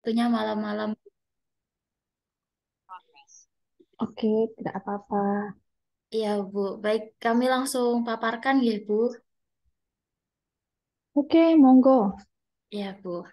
Waktunya malam-malam. Oke, tidak apa-apa. Iya, Bu. Baik, kami langsung paparkan ya, Bu. Oke, monggo. Iya, Bu.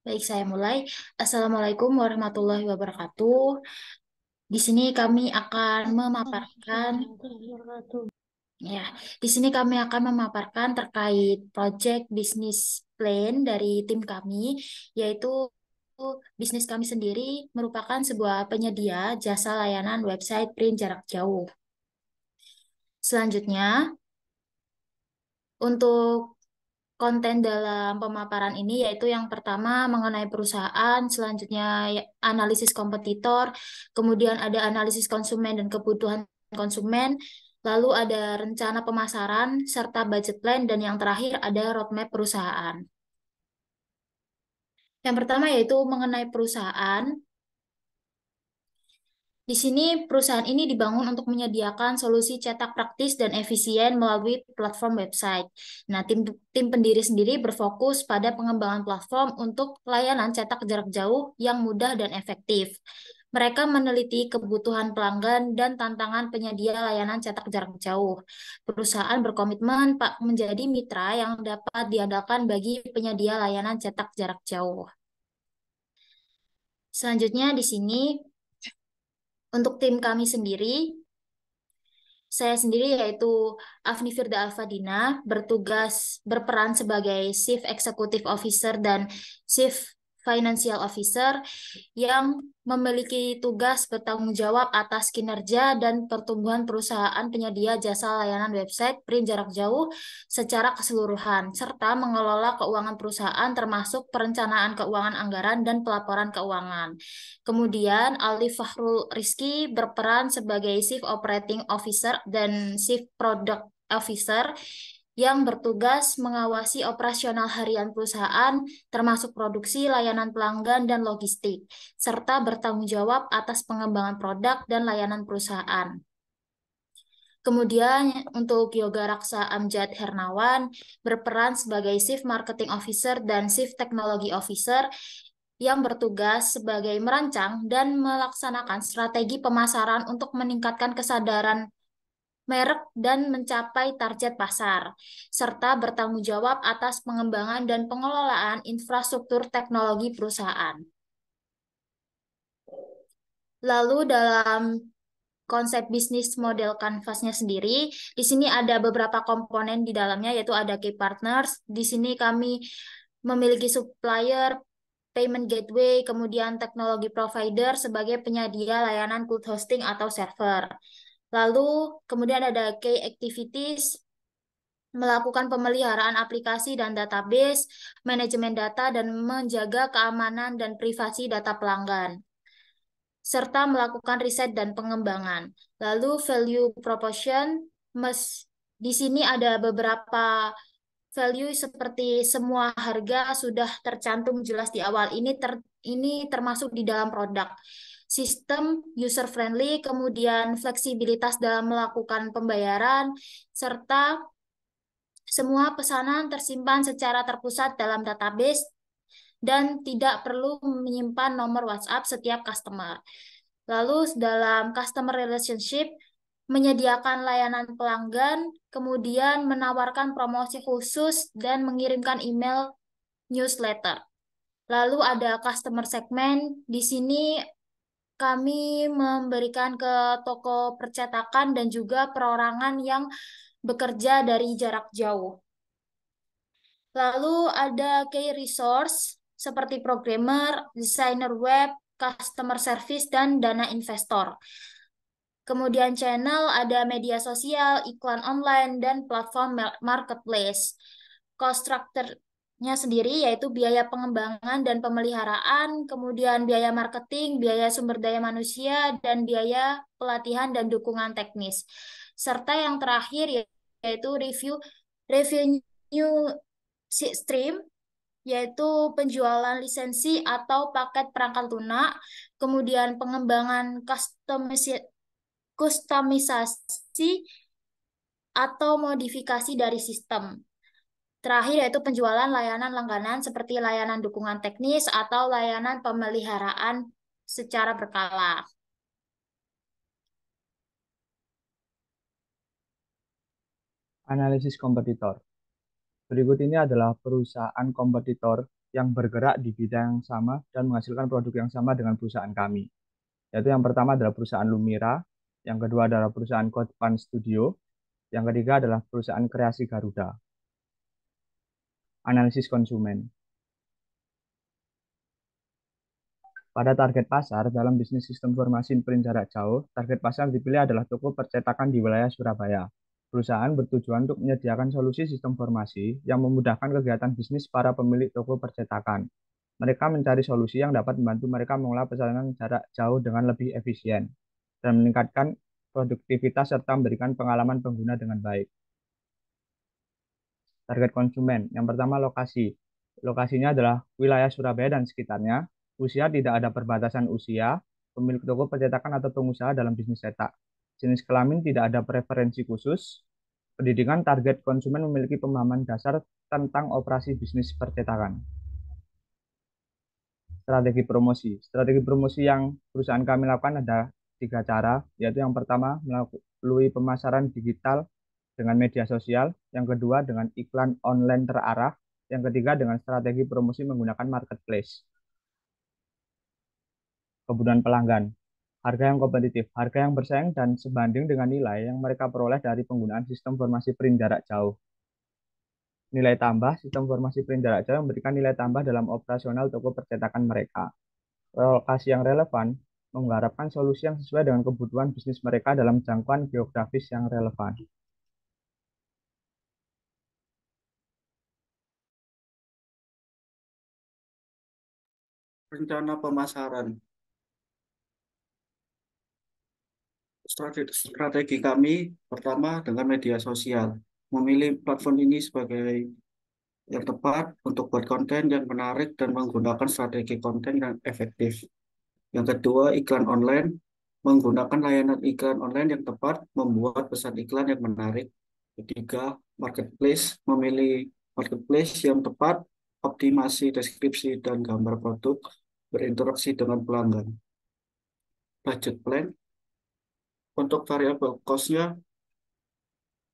Baik, saya mulai. Assalamualaikum warahmatullahi wabarakatuh. Di sini kami akan memaparkan, ya, di sini kami akan memaparkan terkait project bisnis plan dari tim kami, yaitu bisnis kami sendiri merupakan sebuah penyedia jasa layanan website print jarak jauh. Selanjutnya, untuk konten dalam pemaparan ini yaitu yang pertama mengenai perusahaan, selanjutnya analisis kompetitor, kemudian ada analisis konsumen dan kebutuhan konsumen, lalu ada rencana pemasaran serta budget plan dan yang terakhir ada roadmap perusahaan. Yang pertama yaitu mengenai perusahaan. Di sini perusahaan ini dibangun untuk menyediakan solusi cetak praktis dan efisien melalui platform website. Nah, tim pendiri sendiri berfokus pada pengembangan platform untuk layanan cetak jarak jauh yang mudah dan efektif. Mereka meneliti kebutuhan pelanggan dan tantangan penyedia layanan cetak jarak jauh. Perusahaan berkomitmen Pak menjadi mitra yang dapat diandalkan bagi penyedia layanan cetak jarak jauh. Selanjutnya di sini untuk tim kami sendiri, saya sendiri yaitu Afni Firda Alfadina berperan sebagai Chief Executive Officer dan Chief Financial Officer yang memiliki tugas bertanggung jawab atas kinerja dan pertumbuhan perusahaan penyedia jasa layanan website print jarak jauh secara keseluruhan, serta mengelola keuangan perusahaan termasuk perencanaan keuangan anggaran dan pelaporan keuangan. Kemudian Ali Fahrul Rizky berperan sebagai Chief Operating Officer dan Chief Product Officer yang bertugas mengawasi operasional harian perusahaan, termasuk produksi, layanan pelanggan, dan logistik, serta bertanggung jawab atas pengembangan produk dan layanan perusahaan. Kemudian untuk Yoga Raksa Amjad Hernawan berperan sebagai Chief Marketing Officer dan Chief Technology Officer yang bertugas sebagai merancang dan melaksanakan strategi pemasaran untuk meningkatkan kesadaran merek dan mencapai target pasar, serta bertanggung jawab atas pengembangan dan pengelolaan infrastruktur teknologi perusahaan. Lalu dalam konsep bisnis model Canvas-nya sendiri, di sini ada beberapa komponen di dalamnya, yaitu ada key partners. Di sini kami memiliki supplier, payment gateway, kemudian teknologi provider sebagai penyedia layanan cloud hosting atau server. Lalu kemudian ada key activities, melakukan pemeliharaan aplikasi dan database, manajemen data, dan menjaga keamanan dan privasi data pelanggan, serta melakukan riset dan pengembangan. Lalu value proposition, di sini ada beberapa value seperti semua harga sudah tercantum jelas di awal. Ini termasuk di dalam produk. Sistem user friendly, kemudian fleksibilitas dalam melakukan pembayaran, serta semua pesanan tersimpan secara terpusat dalam database dan tidak perlu menyimpan nomor WhatsApp setiap customer. Lalu dalam customer relationship, menyediakan layanan pelanggan, kemudian menawarkan promosi khusus dan mengirimkan email newsletter. Lalu ada customer segment, di sini kami memberikan ke toko percetakan dan juga perorangan yang bekerja dari jarak jauh. Lalu ada key resource seperti programmer, desainer web, customer service, dan dana investor. Kemudian channel ada media sosial, iklan online, dan platform marketplace. Cost structure-nya sendiri yaitu biaya pengembangan dan pemeliharaan, kemudian biaya marketing, biaya sumber daya manusia, dan biaya pelatihan dan dukungan teknis. Serta yang terakhir yaitu review revenue stream, yaitu penjualan lisensi atau paket perangkat lunak, kemudian pengembangan kustomisasi atau modifikasi dari sistem. Terakhir yaitu penjualan layanan langganan seperti layanan dukungan teknis atau layanan pemeliharaan secara berkala. Analisis kompetitor. Berikut ini adalah perusahaan kompetitor yang bergerak di bidang yang sama dan menghasilkan produk yang sama dengan perusahaan kami. Yaitu yang pertama adalah perusahaan Lumira, yang kedua adalah perusahaan Codefund Studio, yang ketiga adalah perusahaan kreasi Garuda. Analisis konsumen. Pada target pasar dalam bisnis sistem informasi print jarak jauh, target pasar dipilih adalah toko percetakan di wilayah Surabaya. Perusahaan bertujuan untuk menyediakan solusi sistem informasi yang memudahkan kegiatan bisnis para pemilik toko percetakan. Mereka mencari solusi yang dapat membantu mereka mengelola pesanan jarak jauh dengan lebih efisien dan meningkatkan produktivitas serta memberikan pengalaman pengguna dengan baik. Target konsumen. Yang pertama, lokasi. Lokasinya adalah wilayah Surabaya dan sekitarnya. Usia tidak ada perbatasan usia, pemilik toko percetakan atau pengusaha dalam bisnis cetak. Jenis kelamin tidak ada preferensi khusus. Pendidikan target konsumen memiliki pemahaman dasar tentang operasi bisnis percetakan. Strategi promosi. Strategi promosi yang perusahaan kami lakukan ada 3 cara, yaitu yang pertama melalui pemasaran digital dengan media sosial, yang kedua dengan iklan online terarah, yang ketiga dengan strategi promosi menggunakan marketplace. Kebutuhan pelanggan. Harga yang kompetitif, harga yang bersaing dan sebanding dengan nilai yang mereka peroleh dari penggunaan sistem informasi print jarak jauh. Nilai tambah, sistem informasi print jarak jauh memberikan nilai tambah dalam operasional toko percetakan mereka. Lokasi yang relevan, mengharapkan solusi yang sesuai dengan kebutuhan bisnis mereka dalam jangkauan geografis yang relevan. Rencana pemasaran. Strategi kami pertama dengan media sosial. Memilih platform ini sebagai yang tepat untuk buat konten yang menarik dan menggunakan strategi konten yang efektif. Yang kedua, iklan online. Menggunakan layanan iklan online yang tepat, membuat pesan iklan yang menarik. Ketiga, marketplace. Memilih marketplace yang tepat, optimasi deskripsi dan gambar produk, berinteraksi dengan pelanggan. Budget plan. Untuk variabel cost-nya,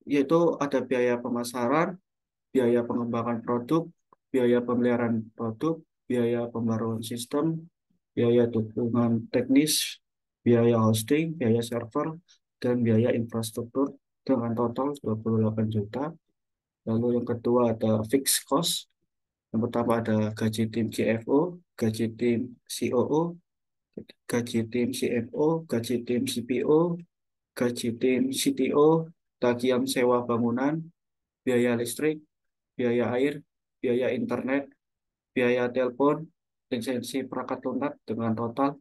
yaitu ada biaya pemasaran, biaya pengembangan produk, biaya pemeliharaan produk, biaya pembaruan sistem, biaya dukungan teknis, biaya hosting, biaya server, dan biaya infrastruktur dengan total 28 juta. Lalu yang kedua ada fixed cost. Yang pertama ada gaji tim CFO, gaji tim COO, gaji tim CFO, gaji tim CPO, gaji tim CTO, tagihan sewa bangunan, biaya listrik, biaya air, biaya internet, biaya telepon, lisensi perangkat lunak dengan total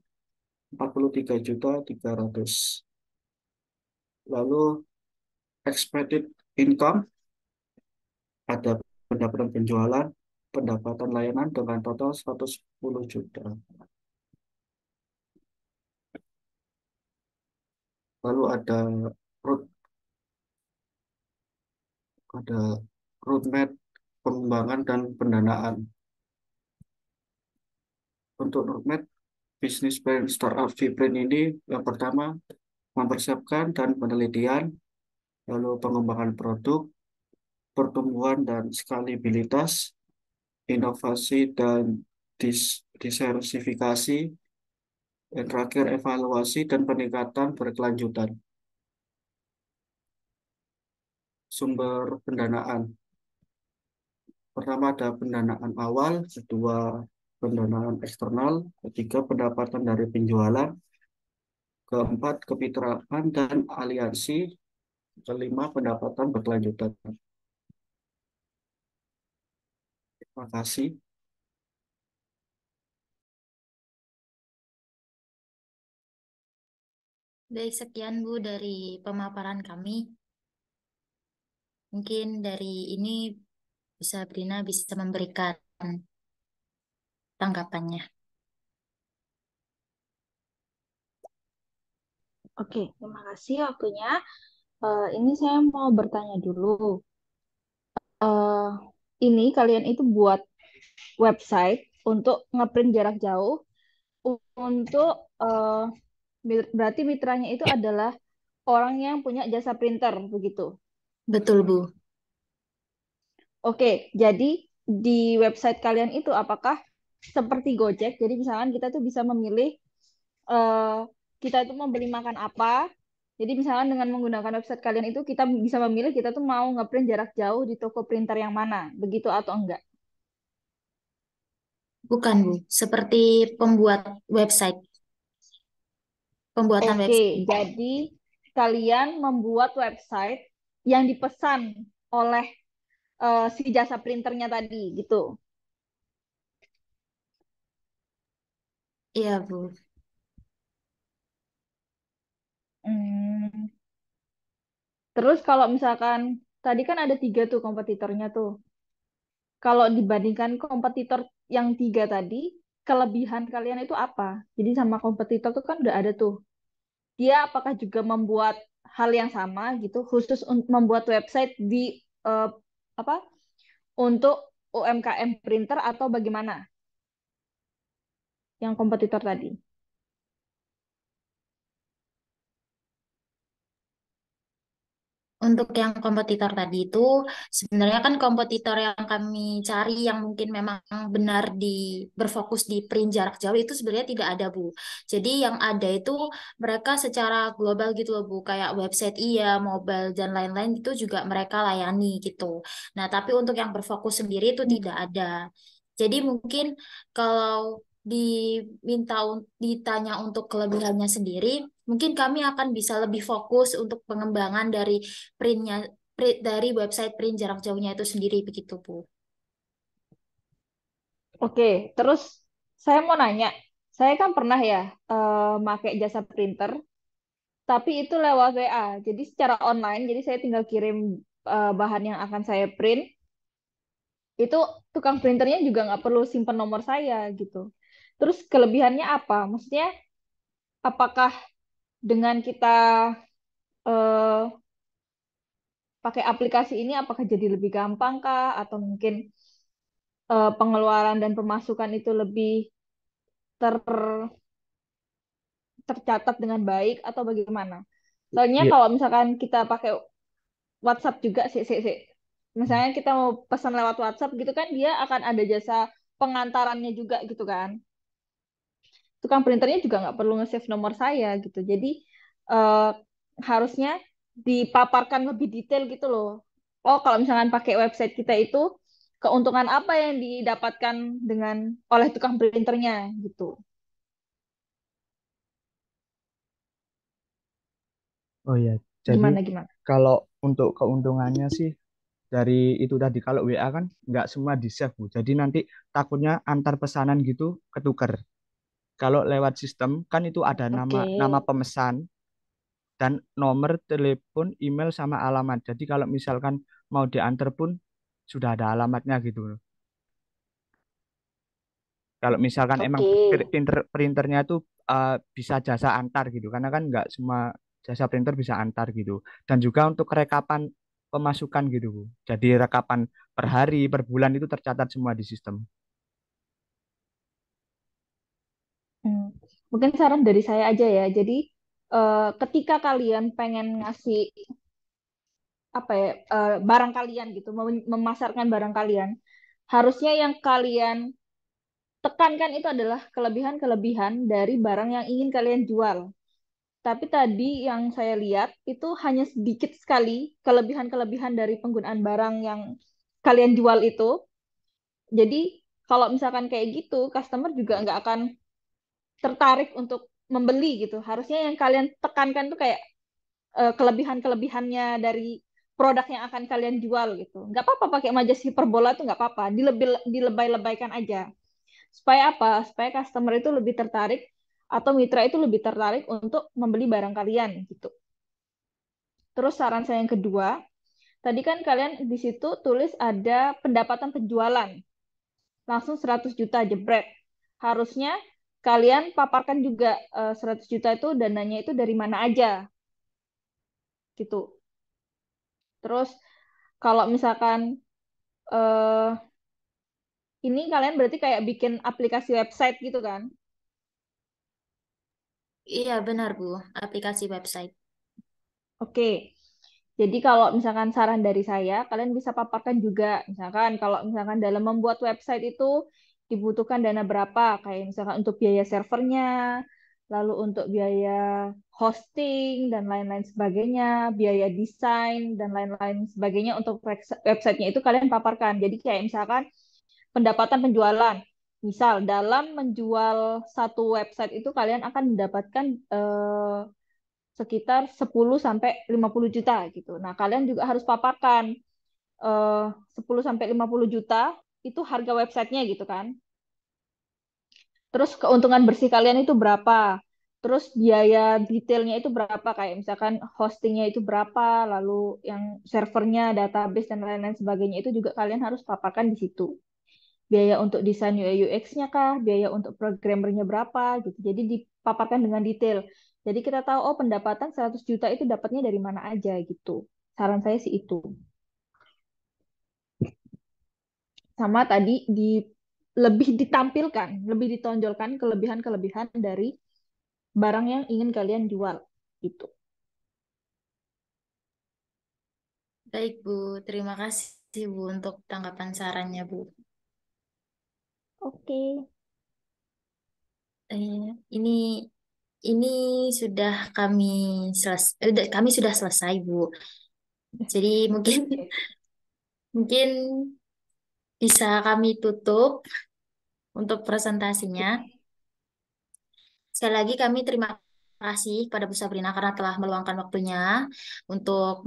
43.300. Lalu expected income, ada pendapatan penjualan, pendapatan layanan dengan total 110 juta. Lalu road ada roadmap pengembangan dan pendanaan. Untuk roadmap bisnis plan startup Vbrand ini yang pertama mempersiapkan dan penelitian, lalu pengembangan produk, pertumbuhan dan skalabilitas, inovasi dan diversifikasi, dan terakhir evaluasi dan peningkatan berkelanjutan. Sumber pendanaan. Pertama ada pendanaan awal, kedua pendanaan eksternal, ketiga pendapatan dari penjualan, keempat kemitraan dan aliansi, kelima pendapatan berkelanjutan. Terima kasih. Baik, sekian Bu dari pemaparan kami. Mungkin dari ini Sabrina bisa memberikan tanggapannya. Oke, terima kasih waktunya. Ini saya mau bertanya dulu. Eh, ini kalian itu buat website untuk ngeprint jarak jauh untuk berarti mitranya itu adalah orang yang punya jasa printer begitu. Betul, Bu. Oke, jadi di website kalian itu apakah seperti Gojek? Jadi misalkan kita tuh bisa memilih eh, kita itu membeli makan apa. Jadi misalkan dengan menggunakan website kalian itu kita bisa memilih kita tuh mau ngeprint jarak jauh di toko printer yang mana, begitu atau enggak? Bukan, Bu. Seperti pembuat website. Pembuatan Oke, website. jadi kalian membuat website yang dipesan oleh si jasa printernya tadi gitu. Iya, Bu. Hmm, Terus kalau misalkan tadi kan ada tiga tuh kompetitornya tuh. Kalau dibandingkan kompetitor yang tiga tadi, kelebihan kalian itu apa? Jadi sama kompetitor tuh kan udah ada tuh. Dia apakah juga membuat hal yang sama gitu, khusus untuk membuat website di eh, apa untuk UMKM printer atau bagaimana? Yang kompetitor tadi. Untuk yang kompetitor tadi itu sebenarnya kan kompetitor yang kami cari yang mungkin memang benar berfokus di print jarak jauh itu sebenarnya tidak ada, Bu. Jadi yang ada itu mereka secara global gitu loh, Bu, kayak website iya, mobile dan lain-lain itu juga mereka layani gitu. Nah, tapi untuk yang berfokus sendiri itu tidak Hmm. ada. Jadi mungkin kalau ditanya untuk kelebihannya sendiri, mungkin kami akan bisa lebih fokus untuk pengembangan dari printnya dari website print jarak jauhnya itu sendiri begitu, Bu. Oke, terus saya mau nanya, saya kan pernah ya pakai jasa printer, tapi itu lewat WA, jadi secara online, jadi saya tinggal kirim bahan yang akan saya print, itu tukang printernya juga nggak perlu simpan nomor saya gitu. Terus kelebihannya apa? Maksudnya apakah dengan kita eh, pakai aplikasi ini apakah jadi lebih gampang kah? Atau mungkin pengeluaran dan pemasukan itu lebih ter tercatat dengan baik atau bagaimana? Soalnya Iya. kalau misalkan kita pakai WhatsApp juga sih. Misalnya kita mau pesan lewat WhatsApp gitu kan dia akan ada jasa pengantarannya juga gitu kan. Tukang printernya juga nggak perlu nge-save nomor saya gitu. Jadi eh, harusnya dipaparkan lebih detail gitu loh. Oh, kalau misalkan pakai website kita itu keuntungan apa yang didapatkan dengan oleh tukang printernya gitu. Oh iya, jadi Gimana gimana? kalau untuk keuntungannya sih dari itu tadi kalau WA kan nggak semua di save, Bu. Jadi nanti takutnya antar pesanan gitu ketuker. Kalau lewat sistem kan itu ada nama Oke. nama pemesan dan nomor telepon, email sama alamat. Jadi kalau misalkan mau diantar pun sudah ada alamatnya gitu loh. Kalau misalkan emang Oke. printernya tuh bisa jasa antar gitu, karena kan nggak semua jasa printer bisa antar gitu. Dan juga untuk rekapan pemasukan gitu, Bu. Jadi rekapan per hari, per bulan itu tercatat semua di sistem. Hmm. Mungkin saran dari saya aja ya. Jadi ketika kalian pengen ngasih apa ya barang kalian gitu, memasarkan barang kalian, harusnya yang kalian tekankan itu adalah kelebihan-kelebihan dari barang yang ingin kalian jual. Tapi tadi yang saya lihat itu hanya sedikit sekali kelebihan-kelebihan dari penggunaan barang yang kalian jual itu. Jadi kalau misalkan kayak gitu, customer juga nggak akan tertarik untuk membeli gitu. Harusnya yang kalian tekankan tuh kayak kelebihan-kelebihannya dari produk yang akan kalian jual gitu. Nggak apa-apa pakai majas hiperbola tuh nggak apa-apa, dilebay-lebaykan aja. Supaya apa? Supaya customer itu lebih tertarik atau mitra itu lebih tertarik untuk membeli barang kalian gitu. Terus saran saya yang kedua, Tadi kan kalian di situ tulis ada pendapatan penjualan. Langsung 100 juta jebret. Harusnya kalian paparkan juga 100 juta itu dananya itu dari mana aja gitu. Terus kalau misalkan eh, ini kalian berarti kayak bikin aplikasi website gitu kan? Iya, benar, Bu. Aplikasi website. Oke. Jadi kalau misalkan saran dari saya, kalian bisa paparkan juga. Misalkan kalau misalkan dalam membuat website itu dibutuhkan dana berapa, kayak misalkan untuk biaya servernya, lalu untuk biaya hosting dan lain-lain sebagainya, biaya desain dan lain-lain sebagainya untuk websitenya itu kalian paparkan. Jadi kayak misalkan pendapatan penjualan. Misal dalam menjual satu website itu kalian akan mendapatkan sekitar 10 sampai 50 juta gitu. Nah, kalian juga harus paparkan 10 sampai 50 juta itu harga websitenya gitu kan. Terus keuntungan bersih kalian itu berapa? Terus biaya detailnya itu berapa? Kayak misalkan hostingnya itu berapa, lalu yang servernya, database dan lain-lain sebagainya itu juga kalian harus paparkan di situ. Biaya untuk desain UI UX-nya kah? Biaya untuk programmernya berapa gitu. Jadi dipaparkan dengan detail. Jadi kita tahu oh pendapatan 100 juta itu dapatnya dari mana aja gitu. Saran saya sih itu. Sama tadi lebih ditampilkan, lebih ditonjolkan kelebihan-kelebihan dari barang yang ingin kalian jual gitu. Baik, Bu. Terima kasih, Bu, untuk tanggapan sarannya, Bu. Oke. Ini sudah kami kami sudah selesai, Bu. Jadi mungkin mungkin bisa kami tutup untuk presentasinya. Sekali lagi kami terima kasih kepada Bu Sabrina karena telah meluangkan waktunya untuk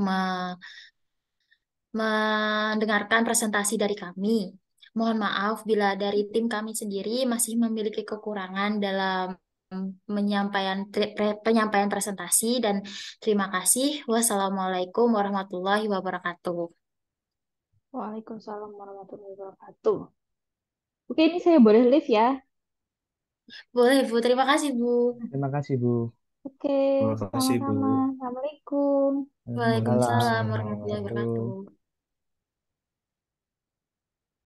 mendengarkan presentasi dari kami. Mohon maaf bila dari tim kami sendiri masih memiliki kekurangan dalam penyampaian presentasi dan terima kasih. Wassalamualaikum warahmatullahi wabarakatuh. Waalaikumsalam warahmatullahi wabarakatuh. Oke, ini saya boleh live ya. Boleh, Bu. Terima kasih, Bu. Terima kasih, Bu. Oke, Terima kasih, Bu. sama-sama. Assalamualaikum. Waalaikumsalam Waalaikumsalam warahmatullahi warahmatullahi wabarakatuh. wabarakatuh.